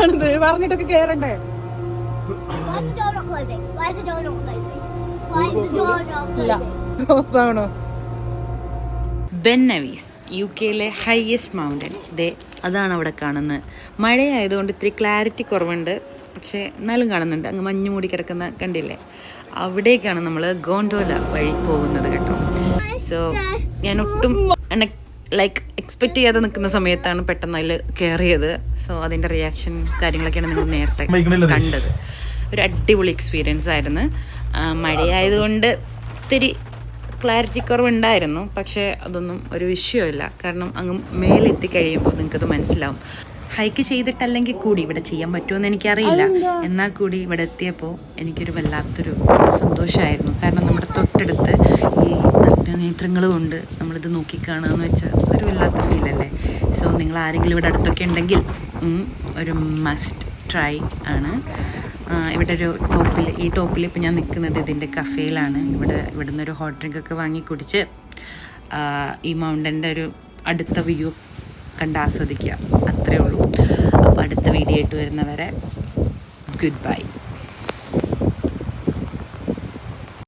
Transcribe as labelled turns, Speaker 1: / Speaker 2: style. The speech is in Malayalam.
Speaker 1: എന്താണിത് പറഞ്ഞിട്ടൊക്കെ കേറണ്ടേ? ആണോ?
Speaker 2: Ben Navees, UK highest mountain. അതാണ് അവിടെ കാണുന്നത്. മഴയായതുകൊണ്ട് ഇത്തിരി ക്ലാരിറ്റി കുറവുണ്ട്, പക്ഷേ എന്നാലും കാണുന്നുണ്ട്. അങ്ങ് മഞ്ഞ് മൂടി കിടക്കുന്ന കണ്ടില്ലേ? അവിടേക്കാണ് നമ്മൾ ഗോണ്ടോല വഴി പോകുന്നത് കേട്ടോ. സോ ഞാൻ ഒട്ടും എക്സ്പെക്ട് ചെയ്യാതെ നിൽക്കുന്ന സമയത്താണ് പെട്ടെന്ന് അതിൽ കയറിയത്. സോ അതിൻ്റെ റിയാക്ഷൻ കാര്യങ്ങളൊക്കെയാണ് നിങ്ങൾ നേരത്തെ കണ്ടത്. ഒരു അടിപൊളി എക്സ്പീരിയൻസ് ആയിരുന്നു. മഴയായതുകൊണ്ട് ഇത്തിരി ക്ലാരിറ്റി കുറവുണ്ടായിരുന്നു, പക്ഷേ അതൊന്നും ഒരു വിഷയമില്ല. കാരണം അങ്ങ് മേലെത്തി കഴിയുമ്പോൾ നിങ്ങൾക്കത് മനസ്സിലാവും. ഹൈക്ക് ചെയ്തിട്ടല്ലെങ്കിൽ കൂടി ഇവിടെ ചെയ്യാൻ പറ്റുമെന്ന് എനിക്കറിയില്ല. എന്നാൽ കൂടി ഇവിടെ എത്തിയപ്പോൾ എനിക്കൊരു വല്ലാത്തൊരു സന്തോഷമായിരുന്നു. കാരണം നമ്മുടെ തൊട്ടടുത്ത് ഈ നേത്രങ്ങൾ കൊണ്ട് നമ്മളിത് നോക്കിക്കാണുക എന്ന് വെച്ചാൽ ഒരു വല്ലാത്ത ഫീലല്ലേ. സോ നിങ്ങൾ ആരെങ്കിലും ഇവിടെ അടുത്തൊക്കെ ഉണ്ടെങ്കിൽ ഒരു മസ്റ്റ് ട്രൈ ആണ്. ഇവിടെ ഒരു ഈ ടോപ്പിൽ ഇപ്പോൾ ഞാൻ നിൽക്കുന്നത് ഇതിൻ്റെ കഫേയിലാണ്. ഇവിടെ നിന്നൊരു ഹോട്ട് ഡ്രിങ്കൊക്കെ വാങ്ങി കുടിച്ച് ഈ മൗണ്ടൻ്റെ ഒരു അടുത്ത വ്യൂ കണ്ട് ആസ്വദിക്കുക. അത്രയേ ഉള്ളൂ. അപ്പോൾ അടുത്ത വീഡിയോ ആയിട്ട് വരുന്നവരെ ഗുഡ് ബൈ.